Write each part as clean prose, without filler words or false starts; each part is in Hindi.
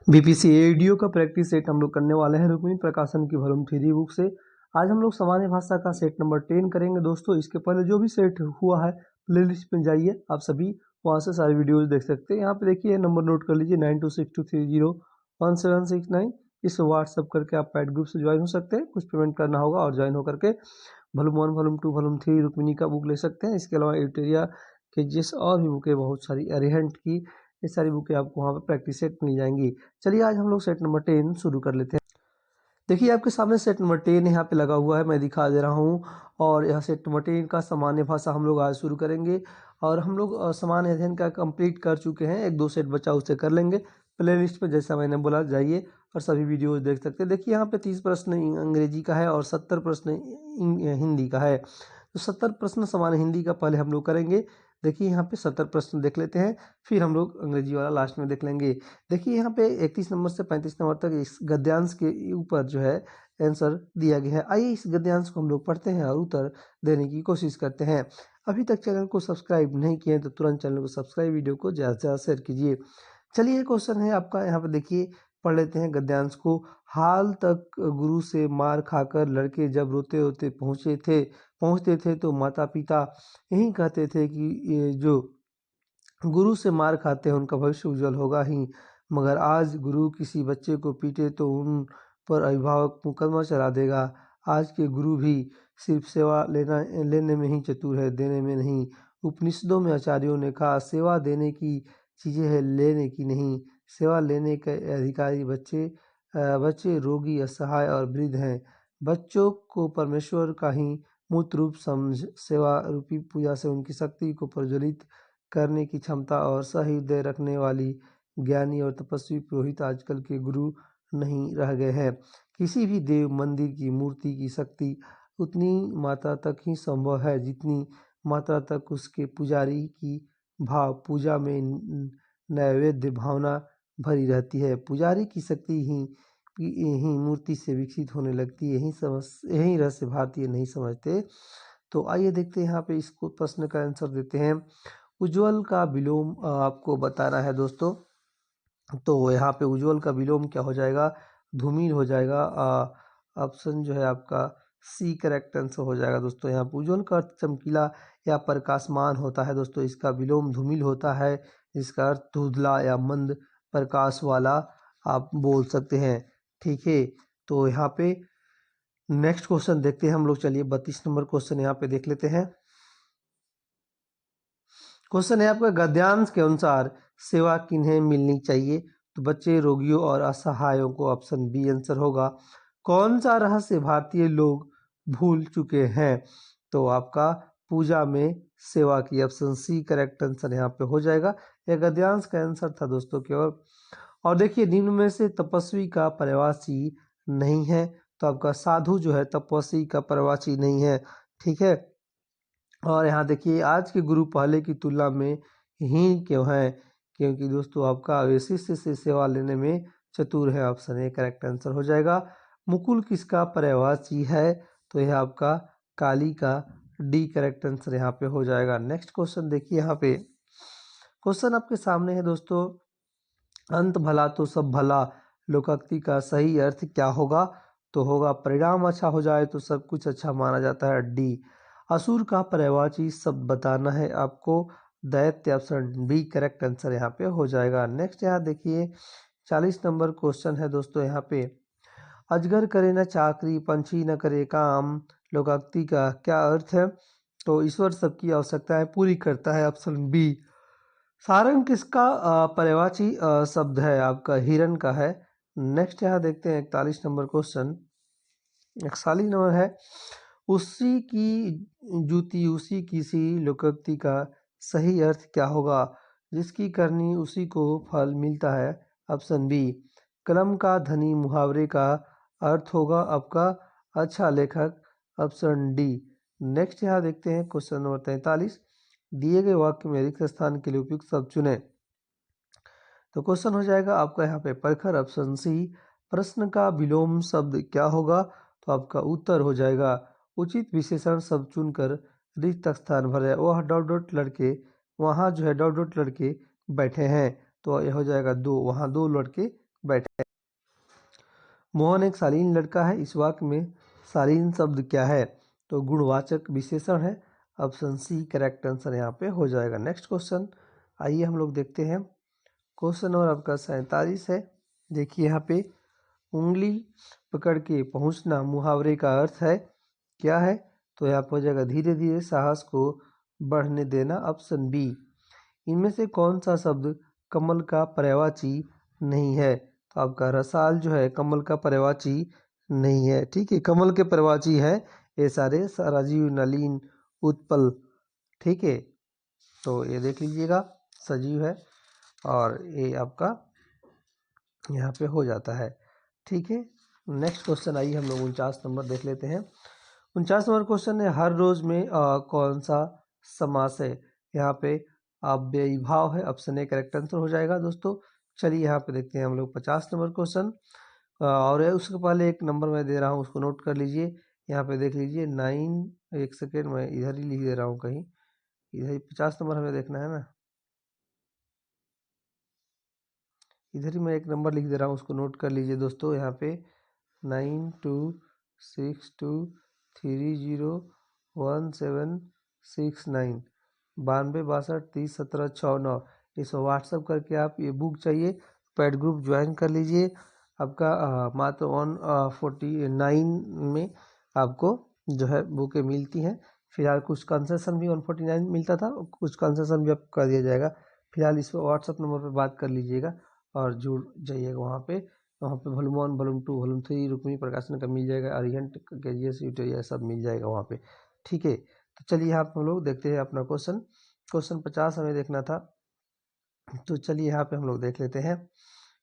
बीपीसीएडीओ का प्रैक्टिस सेट हम लोग करने वाले हैं रुक्मिणी प्रकाशन की वॉल्यूम 3 बुक से। आज हम लोग सामान्य भाषा का सेट नंबर 10 करेंगे दोस्तों। इसके पहले जो भी सेट हुआ है प्लेलिस्ट में जाइए, आप सभी वहाँ से सारी वीडियोस देख सकते हैं। यहाँ पे देखिए नंबर नोट कर लीजिए 9262301769। इस व्हाट्सअप करके आप पैड ग्रुप से ज्वाइन हो सकते हैं, कुछ पेमेंट करना होगा और ज्वाइन होकर के वॉल्यूम 1, वॉल्यूम 2, वॉल्यूम 3 रुक्मिणी का बुक ले सकते हैं। इसके अलावा एडिटोरिया के जिस और भी बुकें बहुत सारी अरिहंट की, ये सारी बुकें आपको वहाँ पर प्रैक्टिस सेट मिल जाएंगी। चलिए आज हम लोग सेट नंबर 10 शुरू कर लेते हैं। देखिए आपके सामने सेट नंबर 10 यहाँ पे लगा हुआ है, मैं दिखा दे रहा हूँ। और यह सेट नंबर 10 का सामान्य भाषा हम लोग आज शुरू करेंगे। और हम लोग सामान्य अध्ययन का कंप्लीट कर चुके हैं, एक दो सेट बचा उसे कर लेंगे। प्ले लिस्ट पर जैसा मैंने बोला जाइए और सभी वीडियोज देख सकते हैं। देखिए यहाँ पे 30 प्रश्न अंग्रेजी का है और 70 प्रश्न हिंदी का है। तो 70 प्रश्न सामान्य हिंदी का पहले हम लोग करेंगे। देखिए यहाँ पे 70 प्रश्न देख लेते हैं, फिर हम लोग अंग्रेजी वाला लास्ट में देख लेंगे। देखिए यहाँ पे 31 नंबर से 35 नंबर तक इस गद्यांश के ऊपर जो है आंसर दिया गया है। आइए इस गद्यांश को हम लोग पढ़ते हैं और उत्तर देने की कोशिश करते हैं। अभी तक चैनल को सब्सक्राइब नहीं किए तो तुरंत चैनल को सब्सक्राइब, वीडियो को ज़्यादा से ज़्यादा शेयर कीजिए। चलिए क्वेश्चन है आपका, यहाँ पे देखिए पढ़ लेते हैं गद्यांश को। हाल तक गुरु से मार खाकर लड़के जब रोते रोते पहुँचते थे तो माता पिता यही कहते थे कि ये जो गुरु से मार खाते हैं उनका भविष्य उज्जवल होगा ही। मगर आज गुरु किसी बच्चे को पीटे तो उन पर अभिभावक मुकदमा चला देगा। आज के गुरु भी सिर्फ सेवा लेने में ही चतुर है, देने में नहीं। उपनिषदों में आचार्यों ने कहा सेवा देने की चीज़ें है, लेने की नहीं। सेवा लेने के अधिकारी बच्चे रोगी, असहाय और वृद्ध हैं। बच्चों को परमेश्वर का ही मूर्त रूप समझ सेवा रूपी पूजा से उनकी शक्ति को प्रज्वलित करने की क्षमता और सहृदय रखने वाली ज्ञानी और तपस्वी पुरोहित आजकल के गुरु नहीं रह गए हैं। किसी भी देव मंदिर की मूर्ति की शक्ति उतनी मात्रा तक ही संभव है जितनी मात्रा तक उसके पुजारी की भाव पूजा में नैवेद्य भावना भरी रहती है। पुजारी की शक्ति ही मूर्ति से विकसित होने लगती है। यही रहस्य भारतीय नहीं समझते। तो आइए देखते हैं यहाँ पे इसको प्रश्न का आंसर देते हैं। उज्ज्वल का विलोम आपको बताना है दोस्तों। तो यहाँ पे उज्ज्वल का विलोम क्या हो जाएगा, धूमिल हो जाएगा। ऑप्शन जो है आपका सी करेक्ट आंसर हो जाएगा दोस्तों। यहाँ पे उज्ज्वल का अर्थ चमकीला या प्रकाशमान होता है दोस्तों, इसका विलोम धूमिल होता है, जिसका अर्थ धुंधला या मंद प्रकाश वाला आप बोल सकते हैं। ठीक है, तो यहाँ पे नेक्स्ट क्वेश्चन देखते हैं हम लोग। चलिए 32 नंबर क्वेश्चन यहाँ पे देख लेते हैं। क्वेश्चन है आपका, गद्यांश के अनुसार सेवा किन्हें मिलनी चाहिए? तो बच्चे, रोगियों और असहायों को ऑप्शन बी आंसर होगा। कौन सा रहस्य भारतीय लोग भूल चुके हैं? तो आपका पूजा में सेवा की ऑप्शन सी करेक्ट आंसर यहाँ पे हो जाएगा। यह गद्यांश का आंसर था दोस्तों केवल। और देखिए निम्न में से तपस्वी का पर्यायवाची नहीं है, तो आपका साधु जो है तपस्वी का पर्यायवाची नहीं है। ठीक है, और यहाँ देखिए आज के गुरु पहले की तुलना में हीन क्यों है? क्योंकि दोस्तों आपका वे शिष्य से सेवा लेने में चतुर है, ऑप्शन ए करेक्ट आंसर हो जाएगा। मुकुल किसका पर्यायवाची है? तो यह आपका काली का डी करेक्ट आंसर यहाँ पे हो जाएगा। नेक्स्ट क्वेश्चन देखिए, यहाँ पे क्वेश्चन आपके सामने है दोस्तों, अंत भला तो सब भला लोकोक्ति का सही अर्थ क्या होगा? तो होगा परिणाम अच्छा हो जाए तो सब कुछ अच्छा माना जाता है, डी। असुर का पर्यायवाची शब्द बताना है आपको, दैत्य, ऑप्शन बी करेक्ट आंसर यहाँ पे हो जाएगा। नेक्स्ट यहाँ देखिए 40 नंबर क्वेश्चन है दोस्तों। यहाँ पे अजगर करे न चाकरी, पंछी न करे काम, लोकोक्ति का क्या अर्थ है? तो ईश्वर सबकी आवश्यकताएं पूरी करता है, ऑप्शन बी। सारंग किसका पर्यायवाची शब्द है? आपका हिरण का है। नेक्स्ट यहाँ देखते हैं 41 नंबर क्वेश्चन। 41 नंबर है, उसी की जूती उसी की सी लोकोक्ति का सही अर्थ क्या होगा? जिसकी करनी उसी को फल मिलता है, ऑप्शन बी। कलम का धनी मुहावरे का अर्थ होगा आपका अच्छा लेखक, ऑप्शन डी। नेक्स्ट यहाँ देखते हैं क्वेश्चन नंबर 43, दिए गए वाक्य में रिक्त स्थान के लिए उपयुक्त शब्द चुने। तो क्वेश्चन हो जाएगा आपका यहाँ पे प्रखर, ऑप्शन सी। प्रश्न का विलोम शब्द क्या होगा? तो आपका उत्तर हो जाएगा उचित विशेषण शब्द चुनकर रिक्त स्थान भरे। वह डॉट डॉट लड़के, वहाँ जो है डॉट डॉट लड़के बैठे हैं, तो यह हो जाएगा दो, वहाँ दो लड़के बैठे। मोहन एक शालीन लड़का है, इस वाक्य में शालीन शब्द क्या है? तो गुणवाचक विशेषण है। ऑप्शन सी करेक्ट आंसर यहाँ पे हो जाएगा। नेक्स्ट क्वेश्चन आइए हम लोग देखते हैं। क्वेश्चन नंबर आपका 47 है। देखिए यहाँ पे उंगली पकड़ के पहुंचना मुहावरे का अर्थ है क्या है? तो यहाँ पर हो जाएगा धीरे धीरे साहस को बढ़ने देना। Option B. इनमें से कौन सा शब्द कमल का पर्यायवाची नहीं है? तो आपका रसाल जो है कमल का पर्यायवाची नहीं है। ठीक है, कमल के पर्यायवाची है ये सारे राजीव, नलिन, उत्पल। ठीक है, तो ये देख लीजिएगा सजीव है और ये आपका यहाँ पे हो जाता है। ठीक है, नेक्स्ट क्वेश्चन आइए हम लोग 49 नंबर देख लेते हैं। 49 नंबर क्वेश्चन है हर रोज में कौन सा समास है? यहाँ पे अव्ययी भाव है। ऑप्शन ए करेक्ट आंसर हो जाएगा दोस्तों। चलिए यहाँ पे देखते हैं हम लोग 50 नंबर क्वेश्चन। और उसके पहले एक नंबर मैं दे रहा हूँ, उसको नोट कर लीजिए। यहाँ पे देख लीजिए 9, एक सेकेंड मैं इधर ही लिख दे रहा हूँ कहीं, इधर ही 50 नंबर हमें देखना है ना, इधर ही मैं एक नंबर लिख दे रहा हूँ, उसको नोट कर लीजिए दोस्तों। यहाँ पे 9262301769 9262301769। इसको व्हाट्सअप करके आप ये बुक चाहिए पैड ग्रुप ज्वाइन कर लीजिए। आपका मात्र 149 में आपको जो है बुकें मिलती हैं। फिलहाल कुछ कंसेशन भी 149 मिलता था, कुछ कंसेशन भी आपको कर दिया जाएगा। फिलहाल इस व्हाट्सअप नंबर पर बात कर लीजिएगा और जुड़ जाइएगा वहाँ पे वॉल्यूम 1, वॉल्यूम 2, वॉल्यूम 3 रुक्मिणी प्रकाशन का मिल जाएगा, अरिहंत, केजीएस, यूटेरिया सब मिल जाएगा वहाँ पे। ठीक है, तो चलिए यहाँ पे हम लोग देखते हैं अपना क्वेश्चन 50 हमें देखना था, तो चलिए यहाँ पे हम लोग देख लेते हैं।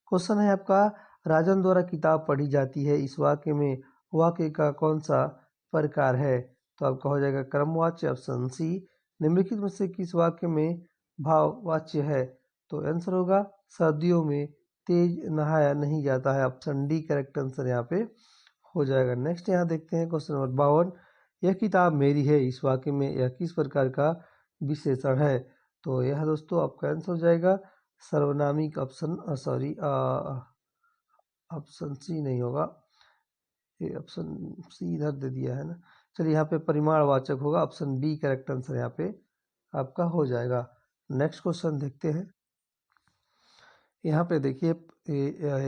क्वेश्चन है आपका राजन द्वारा किताब पढ़ी जाती है, इस वाक्य में वाक्य का कौन सा प्रकार है? तो आपका हो जाएगा क्रमवाच्य। Option C. निम्नलिखित में से किस वाक्य में भाववाच्य है? तो आंसर होगा सर्दियों में तेज नहाया नहीं जाता है। ऑप्शन डी करेक्ट आंसर यहाँ पे हो जाएगा। नेक्स्ट यहाँ देखते हैं क्वेश्चन नंबर 52। यह किताब मेरी है, इस वाक्य में यह किस प्रकार का विशेषण है? तो यह दोस्तों आपका आंसर हो जाएगा सर्वनामिक। ऑप्शन सॉरी, ऑप्शन सी नहीं होगा, ये ऑप्शन सी इधर दे दिया है ना। चलिए यहाँ पे परिमाणवाचक होगा। ऑप्शन बी करेक्ट आंसर यहाँ पे आपका हो जाएगा। नेक्स्ट क्वेश्चन देखते हैं। यहाँ पे देखिए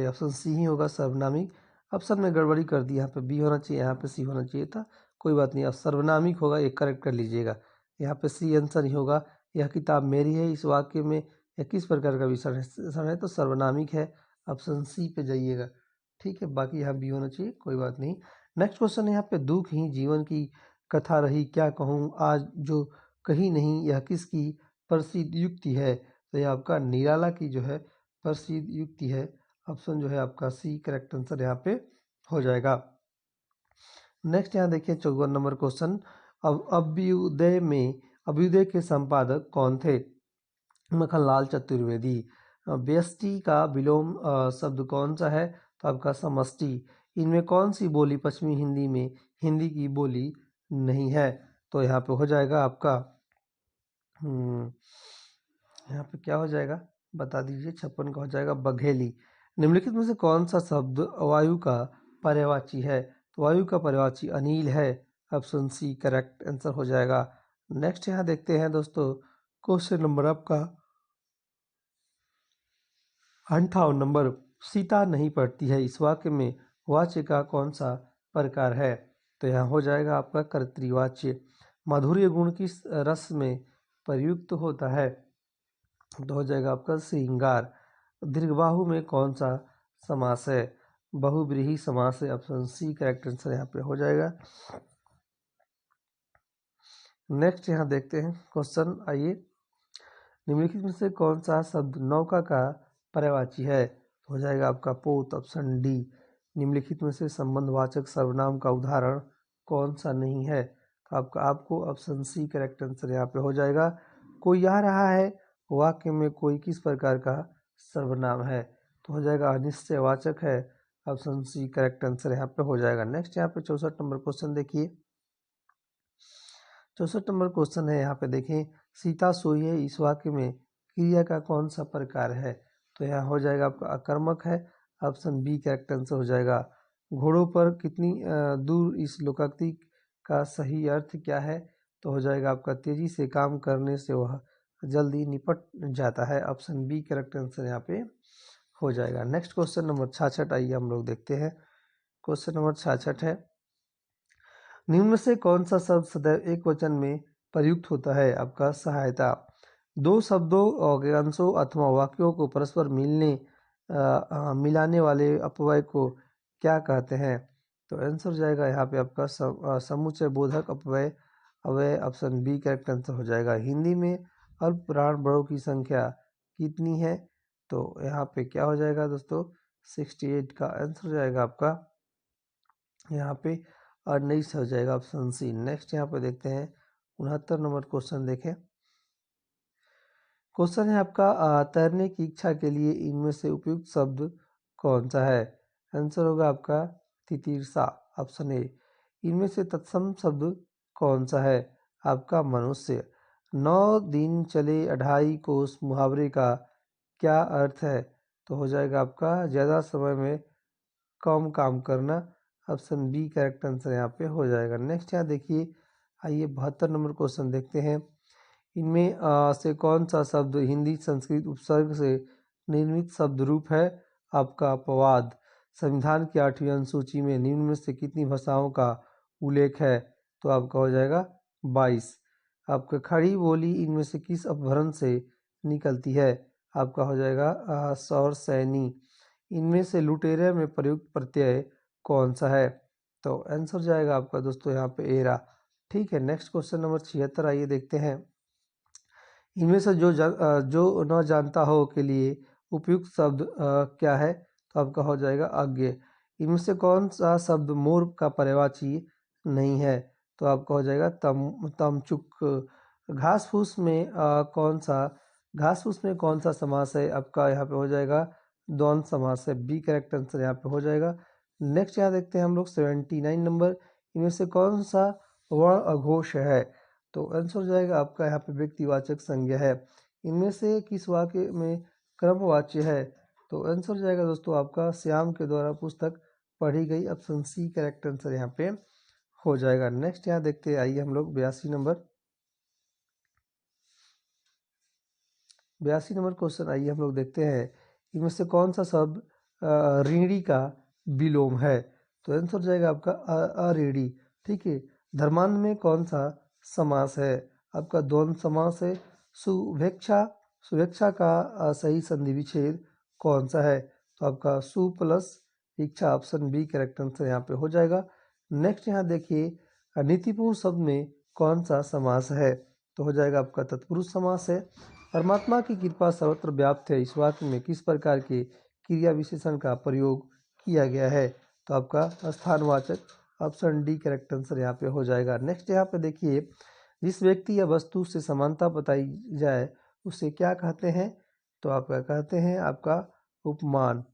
ऑप्शन सी ही होगा सर्वनामिक। ऑप्शन में गड़बड़ी कर दी, यहाँ पे बी होना चाहिए, यहाँ पे सी होना चाहिए था। कोई बात नहीं, अब सर्वनामिक होगा, एक करेक्ट कर लीजिएगा। यहाँ पे सी आंसर ही होगा। यह किताब मेरी है, इस वाक्य में यह किस प्रकार का विशेषण है? तो सर्वनामिक है। ऑप्शन सी पे जाइएगा। ठीक है, बाकी यहाँ बी होना चाहिए, कोई बात नहीं। नेक्स्ट क्वेश्चन है यहाँ पे दुख ही जीवन की कथा रही, क्या कहूँ आज जो कहीं नहीं, यह किसकी प्रसिद्ध युक्ति है? तो यह आपका निराला की जो है प्रसिद्ध युक्ति है। ऑप्शन जो है आपका सी करेक्ट आंसर यहाँ पे हो जाएगा। नेक्स्ट यहाँ देखिए 54 नंबर क्वेश्चन। अब अभ्युदय के संपादक कौन थे? मखनलाल चतुर्वेदी। व्यष्टि का विलोम शब्द कौन सा है? तो आपका समष्टि। इनमें कौन सी बोली पश्चिमी हिंदी में हिंदी की बोली नहीं है? तो यहाँ पे हो जाएगा आपका यहाँ पे क्या हो जाएगा बता दीजिए। 56 का हो जाएगा बघेली। निम्नलिखित में से कौन सा शब्द वायु का पर्यायवाची है? तो वायु का पर्यायवाची अनिल है। ऑप्शन सी करेक्ट आंसर हो जाएगा। नेक्स्ट यहाँ देखते हैं दोस्तों क्वेश्चन नंबर आपका 58 नंबर। सीता नहीं पढ़ती है, इस वाक्य में वाच्य का कौन सा प्रकार है? तो यहाँ हो जाएगा आपका कर्तृवाच्य। माधुर्य गुण किस रस में प्रयुक्त होता है? तो हो जाएगा आपका श्रृंगार। दीर्घबाहु में कौन सा समास है? बहुव्रीहि समास है। ऑप्शन सी करेक्ट आंसर यहाँ पे हो जाएगा। नेक्स्ट यहाँ देखते हैं क्वेश्चन, आइए। निम्नलिखित में से कौन सा शब्द नौका का पर्यायवाची है? तो हो जाएगा आपका पोत। Option D. निम्नलिखित में से संबंधवाचक सर्वनाम का उदाहरण कौन सा नहीं है? तो आपको ऑप्शन सी करेक्ट आंसर यहाँ पे हो जाएगा। कोई आ रहा है वाक्य में कोई किस प्रकार का सर्वनाम है? तो हो जाएगा अनिश्चयवाचक है। ऑप्शन सी करेक्ट आंसर यहाँ पे हो जाएगा। नेक्स्ट यहाँ पे 64 नंबर क्वेश्चन देखिए। 64 नंबर क्वेश्चन है, यहाँ पे देखें सीता सोई है, इस वाक्य में क्रिया का कौन सा प्रकार है? तो यहाँ हो जाएगा आपका अकर्मक है। ऑप्शन बी करेक्ट आंसर हो जाएगा। घोड़ों पर कितनी दूर, इस लोकोक्ति का सही अर्थ क्या है? तो हो जाएगा आपका तेजी से काम करने से वह जल्दी निपट जाता है। ऑप्शन बी करेक्ट आंसर यहाँ पे हो जाएगा। नेक्स्ट क्वेश्चन नंबर 66 आइए हम लोग देखते हैं। क्वेश्चन नंबर 66 है, निम्न में से कौन सा शब्द सदैव एक वचन में प्रयुक्त होता है? आपका सहायता। दो शब्दों, वाक्यांशों अथवा वाक्यों को परस्पर मिलाने वाले अपव्यय को क्या कहते हैं? तो आंसर हो जाएगा यहाँ पे आपका समुच्चय बोधक अपव्यय अव्यय। ऑप्शन बी करेक्ट आंसर हो जाएगा। हिंदी में अल्प प्राण बड़ों की संख्या कितनी है? तो यहाँ पे क्या हो जाएगा दोस्तों? 68 का आंसर हो जाएगा आपका यहाँ पे 19 हो जाएगा, ऑप्शन सी। नेक्स्ट यहाँ पे देखते हैं 69 नंबर क्वेश्चन देखें। क्वेश्चन है आपका तैरने की इच्छा के लिए इनमें से उपयुक्त शब्द कौन सा है? आंसर होगा आपका तितीर्षा, ऑप्शन ए। इनमें से तत्सम शब्द कौन सा है? आपका मनुष्य। 9 दिन चले 2.5 कोस मुहावरे का क्या अर्थ है? तो हो जाएगा आपका ज़्यादा समय में कम काम करना। ऑप्शन बी करेक्ट आंसर यहाँ पे हो जाएगा। नेक्स्ट यहाँ देखिए, आइए 72 नंबर क्वेश्चन देखते हैं। इनमें से कौन सा शब्द हिंदी संस्कृत उपसर्ग से निर्मित शब्द रूप है? आपका अपवाद। संविधान की 8वीं अनुसूची में निम्न में से कितनी भाषाओं का उल्लेख है? तो आपका हो जाएगा 22। आपका खड़ी बोली इनमें से किस अपभ्रंश से निकलती है? आपका हो जाएगा सौर सैनी। इनमें से लुटेरे में प्रयुक्त प्रत्यय कौन सा है? तो आंसर जाएगा आपका दोस्तों यहाँ पे एरा। ठीक है, नेक्स्ट क्वेश्चन नंबर 76 आइए देखते हैं। इनमें से जो न जानता हो के लिए उपयुक्त शब्द क्या है? तो आपका हो जाएगा अज्ञेय। इनमें से कौन सा शब्द मोर का पर्यायवाची नहीं है? तो आपका हो जाएगा तमचुक। घास फूस में कौन सा समास है? आपका यहाँ पे हो जाएगा द्वंद्व समास है। बी करेक्ट आंसर यहाँ पे हो जाएगा। नेक्स्ट यहाँ देखते हैं हम लोग 79 नंबर। इनमें से कौन सा वर्ण अघोष है? तो आंसर हो जाएगा आपका यहाँ पे व्यक्तिवाचक संज्ञा है। इनमें से किस वाक्य में क्रमवाच्य है? तो आंसर हो जाएगा दोस्तों आपका श्याम के द्वारा पुस्तक पढ़ी गई। ऑप्शन सी करेक्ट आंसर यहाँ पे हो जाएगा। नेक्स्ट यहाँ देखते हैं, आइए हम लोग 82 नंबर क्वेश्चन आइए हम लोग देखते हैं। इनमें से कौन सा शब्द ऋणी का विलोम है? तो आंसर हो जाएगा आपका अऋणी। ठीक है, धर्मांध में कौन सा समास है? आपका द्वंद्व समास है। सुवेक्षा का सही संधि विच्छेद कौन सा है? तो आपका सु प्लस इच्छा। ऑप्शन बी करेक्ट आंसर यहाँ पे हो जाएगा। नेक्स्ट यहाँ देखिए, नीतिपूर्ण शब्द में कौन सा समास है? तो हो जाएगा आपका तत्पुरुष समास है। परमात्मा की कृपा सर्वत्र व्याप्त है, इस वाक्य में किस प्रकार के क्रिया विशेषण का प्रयोग किया गया है? तो आपका स्थानवाचक। ऑप्शन डी करेक्ट आंसर यहाँ पे हो जाएगा। नेक्स्ट यहाँ पे देखिए, जिस व्यक्ति या वस्तु से समानता बताई जाए उसे क्या कहते हैं? तो आपका कहते हैं आपका उपमान।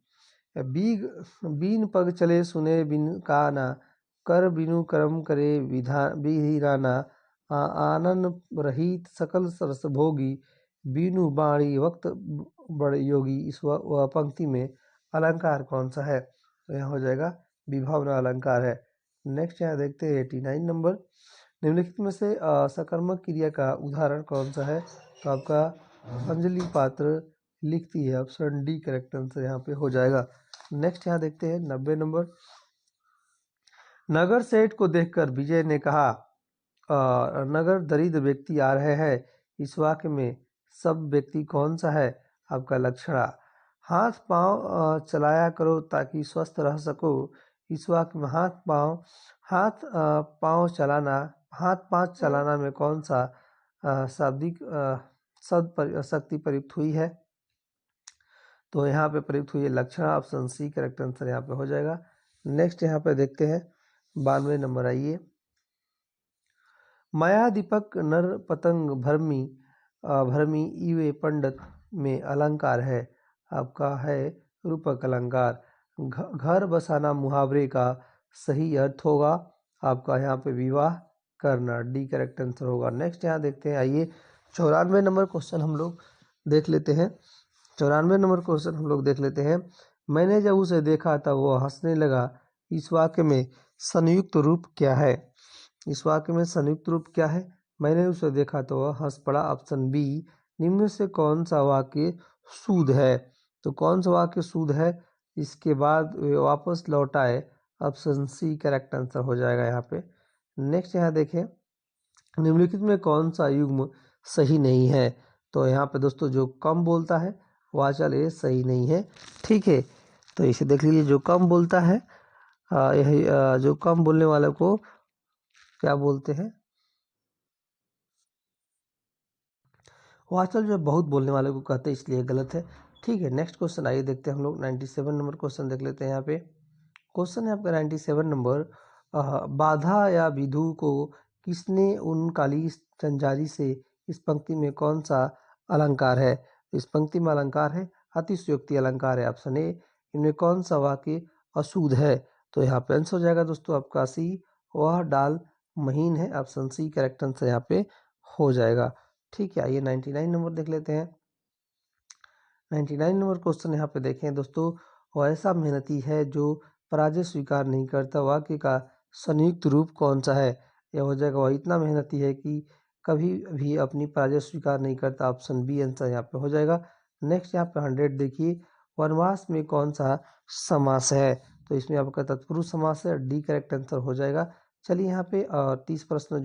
बीन पग चले सुने बिन काना, कर बिनु कर्म करे विधिराना, आनंद रहित सकल सरस भोगी, बीनु बाणी वक्त बड़ योगी। इस पंक्ति में अलंकार कौन सा है? तो यहाँ हो जाएगा विभावना अलंकार है। नेक्स्ट यहाँ देखते हैं 89 नंबर। निम्नलिखित में से सकर्मक क्रिया का उदाहरण कौन सा है? तो आपका अंजलि पात्र लिखती है। ऑप्शन डी करेक्ट आंसर यहाँ पे हो जाएगा। नेक्स्ट यहाँ देखते हैं 90 नंबर। नगर सेठ को देखकर विजय ने कहा, नगर दरिद्र व्यक्ति आ रहे हैं। इस वाक्य में सब व्यक्ति कौन सा है? आपका लक्षणा। हाथ पांव चलाया करो ताकि स्वस्थ रह सको। इस वाक्य में हाथ पांव चलाना में कौन सा शाब्दिक शब्द शक्ति प्रयुक्त हुई है? तो यहाँ पे प्रयुक्त हुई है लक्षणा। ऑप्शन सी करेक्ट आंसर यहाँ पे हो जाएगा। नेक्स्ट यहाँ पे देखते हैं 92 नंबर आइए। माया दीपक नर पतंग भरमी इवे पंडित में अलंकार है। आपका है रूपक अलंकार। घर बसाना मुहावरे का सही अर्थ होगा। आपका यहाँ पे विवाह करना। डी करेक्ट आंसर होगा। नेक्स्ट यहाँ देखते हैं, आइए 94 नंबर क्वेश्चन हम लोग देख लेते हैं। 94 नंबर क्वेश्चन हम लोग देख लेते हैं। मैंने जब उसे देखा तब वह हंसने लगा। इस वाक्य में संयुक्त रूप क्या है? इस वाक्य में संयुक्त रूप क्या है? मैंने उसे देखा तो वह हंस पड़ा। Option B. निम्न में से कौन सा वाक्य शुद्ध है? तो कौन सा वाक्य शुद्ध है? इसके बाद वे वापस लौट आए। ऑप्शन सी करेक्ट आंसर हो जाएगा यहाँ पे। नेक्स्ट यहाँ देखें, निम्नलिखित में कौन सा युग्म सही नहीं है? तो यहाँ पे दोस्तों जो कम बोलता है वाचल ये सही नहीं है। ठीक है, तो इसे देख लीजिए। जो कम बोलता है यही जो कम बोलने वाले को क्या बोलते हैं? वाचल जो बहुत बोलने वाले को कहते हैं, इसलिए गलत है। ठीक है, नेक्स्ट क्वेश्चन आइए देखते हैं हम लोग। 97 नंबर क्वेश्चन देख लेते हैं। यहाँ पे क्वेश्चन है आपका 97 नंबर। बाधा या विधु को किसने उन काली जंजारी से? इस पंक्ति में कौन सा अलंकार है? इस पंक्ति में अलंकार है अतिशयोक्ति अलंकार है। Option A. इनमें कौन सा वाक्य अशुद्ध है? तो यहाँ पे आंसर हो जाएगा दोस्तों आपका सी। वह डाल महीन है। ऑप्शन सी करेक्ट आंसर यहाँ पे हो जाएगा। ठीक है, आइए 99 नंबर देख लेते हैं। 99 नंबर क्वेश्चन यहाँ पे देखें दोस्तों। वह ऐसा मेहनती है जो पराजय स्वीकार नहीं करता। वाक्य का संयुक्त रूप कौन सा है? यह हो जाएगा वह इतना मेहनती है कि कभी भी अपनी पराजय स्वीकार नहीं करता। ऑप्शन बी आंसर यहाँ पे हो जाएगा। नेक्स्ट यहाँ पे 100 देखिए। वनवास में कौन सा समास है? तो इसमें आपका तत्पुरुष समास है। डी करेक्ट आंसर हो जाएगा। चलिए यहाँ पे 30 प्रश्न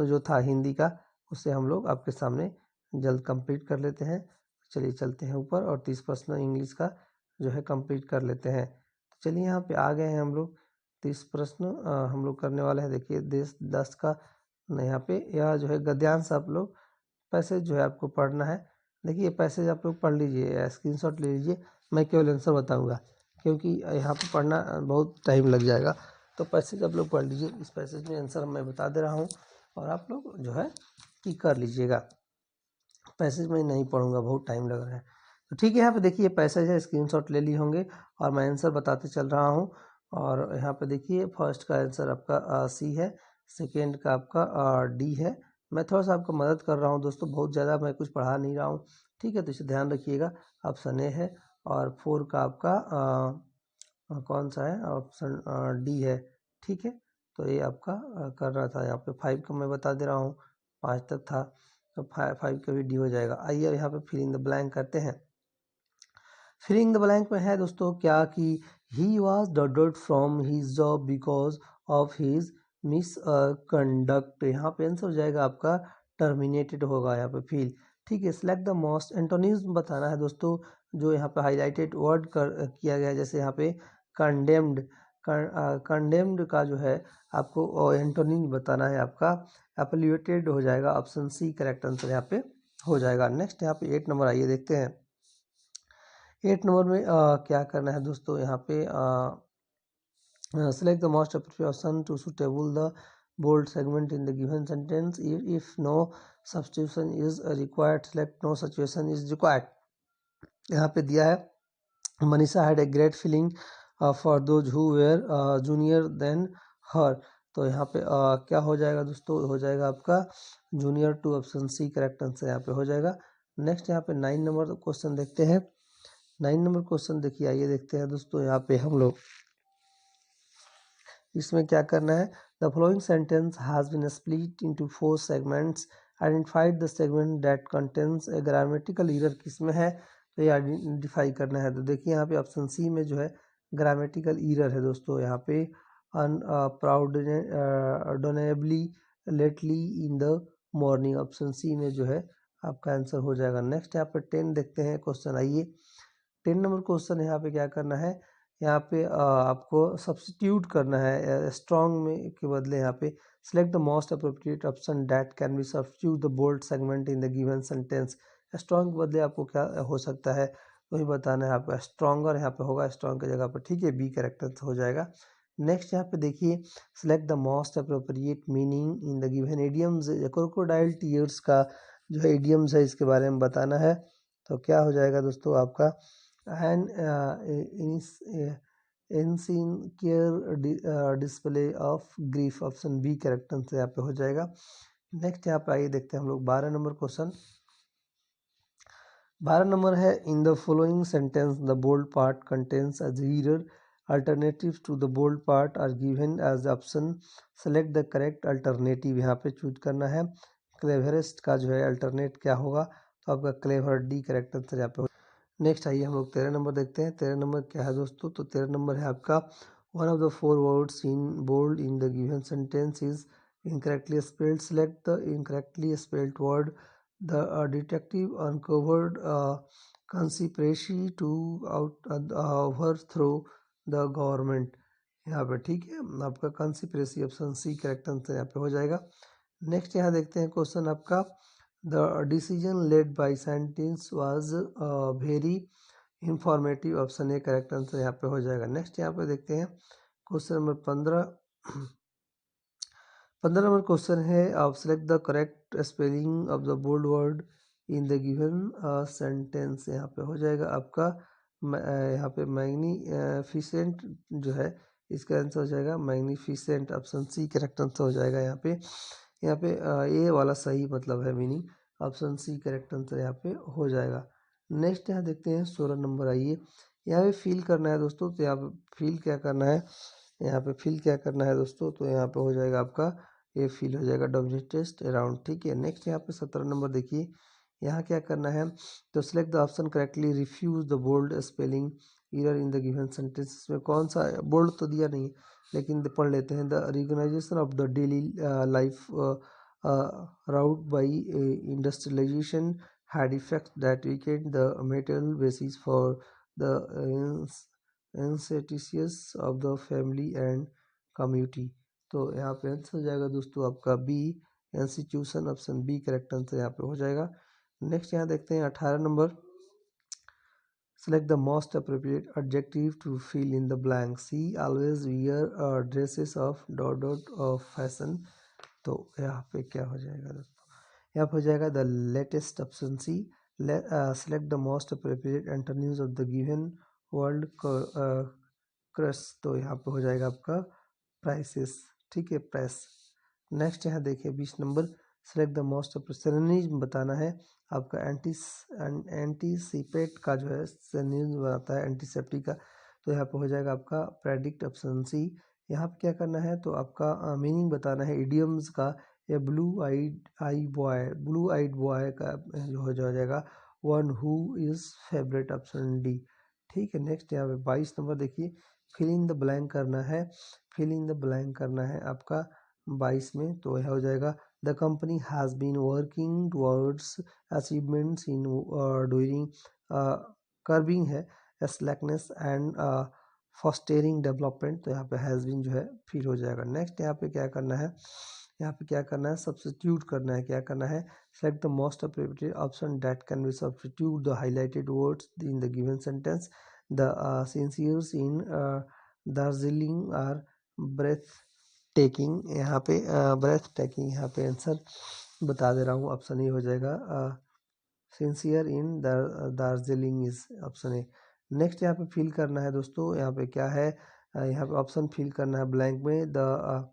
जो था हिंदी का, उसे हम लोग आपके सामने जल्द कंप्लीट कर लेते हैं। चलिए चलते हैं ऊपर और 30 प्रश्न इंग्लिश का जो है कंप्लीट कर लेते हैं। तो चलिए यहाँ पे आ गए हैं हम लोग। 30 प्रश्न हम लोग करने वाले हैं। देखिए देश 10 का यहाँ पे यह जो है गद्यांश आप लोग पैसेज जो है आपको पढ़ना है। देखिए पैसेज आप लोग पढ़ लीजिए, स्क्रीनशॉट ले लीजिए। मैं केवल आंसर बताऊंगा क्योंकि यहाँ पे पढ़ना बहुत टाइम लग जाएगा। तो पैसेज आप लोग पढ़ लीजिए। इस पैसेज में आंसर मैं बता दे रहा हूँ और आप लोग जो है कि कर लीजिएगा। पैसेज में नहीं पढ़ूंगा, बहुत टाइम लग रहा है। तो ठीक है, यहाँ पे देखिए पैसेज है, स्क्रीनशॉट ले लिए होंगे और मैं आंसर बताते चल रहा हूँ। और यहाँ पे देखिए फर्स्ट का आंसर आपका सी है, सेकेंड का आपका डी है। मैं थोड़ा सा आपको मदद कर रहा हूँ दोस्तों, बहुत ज़्यादा मैं कुछ पढ़ा नहीं रहा हूँ। ठीक है, तो इसे ध्यान रखिएगा। ऑप्शन ए है और 4 का आपका कौन सा है? ऑप्शन डी है। ठीक है, तो ये आपका करना था। यहाँ पे 5 का मैं बता दे रहा हूँ, 5 तक था तो 5 का भी डी हो जाएगा। आइए यहाँ पे फिल इन द ब्लैंक करते हैं। फिलिंग द ब्लैंक में है दोस्तों क्या कि he was dotted from his job because of his miss conduct. यहाँ पे आंसर हो जाएगा आपका टर्मिनेटेड होगा यहाँ पे फील। ठीक है, सिलेक्ट द मोस्ट एंटोनिम्स बताना है दोस्तों जो यहाँ पे हाईलाइटेड वर्ड किया गया है। जैसे यहाँ पे कंडेम्ड, कंडेम्ड का जो है आपको एंटोनिम बताना है। आपका एप्लिएटेड हो जाएगा। ऑप्शन सी करेक्ट आंसर यहाँ पे हो जाएगा। नेक्स्ट यहाँ पे 8 नंबर आइए देखते हैं। 8 नंबर में क्या करना है दोस्तों? यहाँ पे select the most appropriate option to suitable the bold segment in the given sentence. If no substitution is required, select no substitution is required. यहाँ पे दिया है Manisha had a great feeling for those who were junior than her। तो यहाँ पे क्या हो जाएगा दोस्तों? हो जाएगा आपका junior to. Option C correct answer यहाँ पे हो जाएगा। नेक्स्ट यहाँ पे 9 नंबर क्वेश्चन देखते हैं। 9 नंबर क्वेश्चन देखिए, आइए देखते हैं दोस्तों। यहाँ पे हम लोग इसमें क्या करना है? The following sentence has been split into 4 segments. Identified the segment that contains a grammatical error. किसमें है? तो ये आइडेंटिफाई करना है। तो देखिए यहाँ पे ऑप्शन सी में जो है ग्रामेटिकल एरर है दोस्तों। यहाँ पे unpardonably lately in the morning. Option C में जो है आपका आंसर हो जाएगा। नेक्स्ट यहाँ पे 10 देखते हैं क्वेश्चन। आइए 10 नंबर क्वेश्चन यहाँ पे क्या करना है? यहाँ पे आपको सब्स्टिट्यूट करना है स्ट्रॉन्ग में के बदले। यहाँ पे select the most appropriate option that can be substitute the bold segment in the given sentence. Strong के बदले आपको क्या हो सकता है वही बताना है आपको। स्ट्रॉन्गर यहाँ पे होगा स्ट्रॉन्ग की जगह पर। ठीक है, बी करेक्ट आंसर हो जाएगा। नेक्स्ट यहाँ पे देखिए select the most appropriate meaning in the given idioms. Crocodile tears का जो है इडियम्स है, इसके बारे में बताना है। तो क्या हो जाएगा दोस्तों आपका an insincere display of grief. Option B correct answer यहाँ पे हो जाएगा। नेक्स्ट यहाँ पे आइए देखते हैं हम लोग 12 नंबर क्वेश्चन। 12 नंबर है in the following sentence the bold part contains as reader alternatives to the bold part are given as option, select the correct alternative, यहाँ पे चूज करना है। क्लेवरेस्ट का जो है अल्टरनेट क्या होगा, तो आपका क्लेवर डी करेक्ट आंसर यहाँ पे। नेक्स्ट आइए हम लोग 13 नंबर देखते हैं। 13 नंबर क्या है दोस्तों, तो 13 नंबर है आपका one of the four words in bold in the given sentence is incorrectly spelled. Select the incorrectly spelled word. The detective uncovered conspiracy to overthrow the government, यहाँ पे ठीक है आपका conspiracy option C correct answer यहाँ पे हो जाएगा। नेक्स्ट यहाँ देखते हैं क्वेश्चन आपका the decision led by scientist was very informative, option A correct answer यहाँ पे हो जाएगा। नेक्स्ट यहाँ पे देखते हैं क्वेश्चन नंबर 15। 15 नंबर क्वेश्चन है आप select the correct spelling of the bold word in the given sentence, यहाँ पे हो जाएगा आपका यहाँ पे मैग्नीफिसेंट जो है इसका आंसर हो जाएगा magnificent, option C correct answer हो जाएगा। यहाँ पे ए वाला सही मतलब है meaning, option C correct answer यहाँ पे हो जाएगा। नेक्स्ट यहाँ देखते हैं 16 नंबर। आइए यहाँ पे फिल करना है दोस्तों, तो यहाँ पे फिल क्या करना है, यहाँ पे फिल क्या करना है दोस्तों, तो यहाँ पे हो जाएगा आपका ये फिल हो जाएगा डब्ल्यू टेस्ट अराउंड, ठीक है। नेक्स्ट यहाँ पे 17 नंबर देखिए, यहाँ क्या करना है, तो select the option correctly, refuse the bold spelling error in the given sentence, इसमें कौन सा बोल्ड तो दिया नहीं है लेकिन पढ़ लेते हैं। The recognization of the daily life route by industrialization had effects that weakened the material basis for the ancestors of the family and community, तो यहाँ पे आंसर हो जाएगा दोस्तों आपका B institution, option B correct answer यहाँ पे हो जाएगा। नेक्स्ट यहाँ देखते हैं 18 number, select the most appropriate adjective to fill in the blank, she always wear dresses of of fashion, तो यहाँ पे क्या हो जाएगा दोस्तों, यहाँ पे हो जाएगा the latest, option C. Select the most appropriate antonyms of the given world crush, तो यहाँ पे हो जाएगा आपका प्राइसेस, ठीक है प्राइस। नेक्स्ट यहाँ देखिए 20 number, select the most synonym बताना है आपका एंटीसिपेट का जो है सिनोनिम बनाता है एंटीसेप्टिक का, तो यहाँ पे हो जाएगा आपका प्रेडिक्ट, ऑप्शन सी। यहाँ पे क्या करना है, तो आपका मीनिंग बताना है इडियम्स का, या ब्लू आइड बॉय का जो हो जाएगा one who is favourite, option D, ठीक है। नेक्स्ट यहाँ पे 22 नंबर देखिए, फिल इन द ब्लैंक करना है, फिल इन द ब्लैंक करना है आपका 22 में, तो यह हो जाएगा the company has been working towards achievements in during curbing है स्लैकनेस एंड फॉस्टेरिंग डेवलपमेंट, तो यहाँ पे हैज़ बीन जो है फिल हो जाएगा। नेक्स्ट यहाँ पे क्या करना है, यहाँ पे क्या करना है, सब्स्टिट्यूट करना है, क्या करना है, select the most appropriate option that can be substitute the highlighted words in the given sentence, the sceneries in Darjeeling are breathtaking, यहाँ पे ब्रेथ टेकिंग यहाँ पे आंसर बता दे रहा हूँ, ऑप्शन ए हो जाएगा sincere in Darjeeling is, option A. Next यहाँ पे फिल करना है दोस्तों, यहाँ पे क्या है, यहाँ पे ऑप्शन फिल करना है ब्लैंक में, द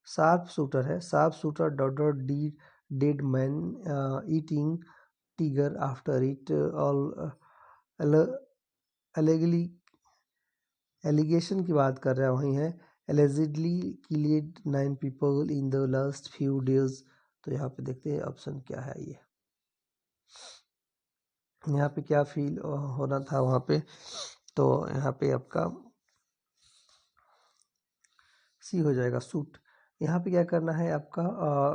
शार्प शूटर है, sharp shooter dot the dead man eating tiger after it all allegedly, allegation की बात कर रहा है वहीं है, allegedly killed 9 people in the last few days, तो यहाँ पे देखते हैं ऑप्शन क्या है, ये यहाँ पे क्या फील होना था वहाँ पे, तो यहाँ पे आपका सी हो जाएगा सूट। यहाँ पे क्या करना है आपका,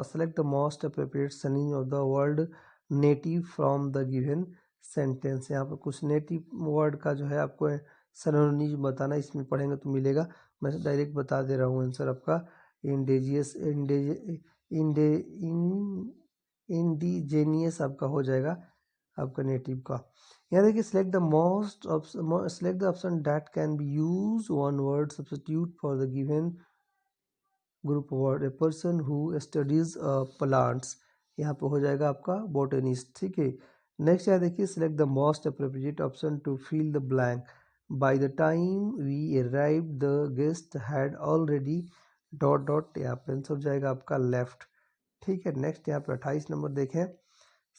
select the most appropriate synonym of the word native from the given sentence, यहाँ पे कुछ नेटिव वर्ड का जो है आपको सिनोनिम बताना, इसमें पढ़ेंगे तो मिलेगा, मैं डायरेक्ट बता दे रहा हूँ आंसर आपका इंडिजियस इंडिजेनियस आपका हो जाएगा आपका नेटिव का। यहाँ देखिए select the most select the option that can B use one word substitute for the given group word, a person who studies plants, यहाँ पे हो जाएगा आपका बोटेनिस्ट, ठीक है। नेक्स्ट यहाँ देखिए select the most appropriate option to fill the blank, by the time we arrive the guest had already dot, यहाँ पे आंसर हो जाएगा आपका लेफ्ट, ठीक है। नेक्स्ट यहाँ पे 28 नंबर देखें,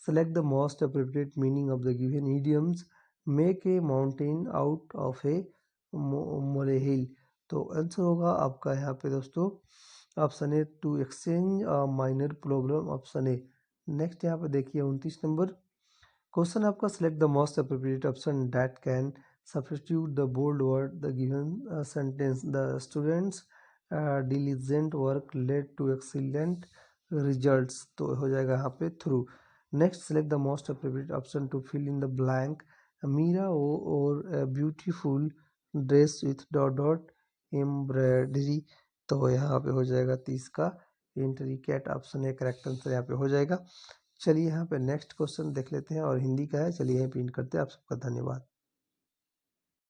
select the most appropriate meaning of the given idioms. Make a mountain out of a molehill. तो आंसर होगा आपका यहाँ पे दोस्तों option A, to exchange minor problem, option A. Next यहाँ पे देखिए 29 नंबर क्वेश्चन आपका, select the most appropriate option that can substitute the bold word the given sentence. The students diligent work led to excellent results. तो हो जाएगा यहाँ पे through. Next, select the most appropriate option to fill in the blank. Meera wore beautiful dress with dot dot embroidery. तो यहाँ पे हो जाएगा 30 का intricate, option A correct answer यहाँ पे हो जाएगा। चलिए यहाँ पे नेक्स्ट क्वेश्चन देख लेते हैं और हिंदी का है। चलिए यहीं पे एंड करते हैं। आप सबका धन्यवाद।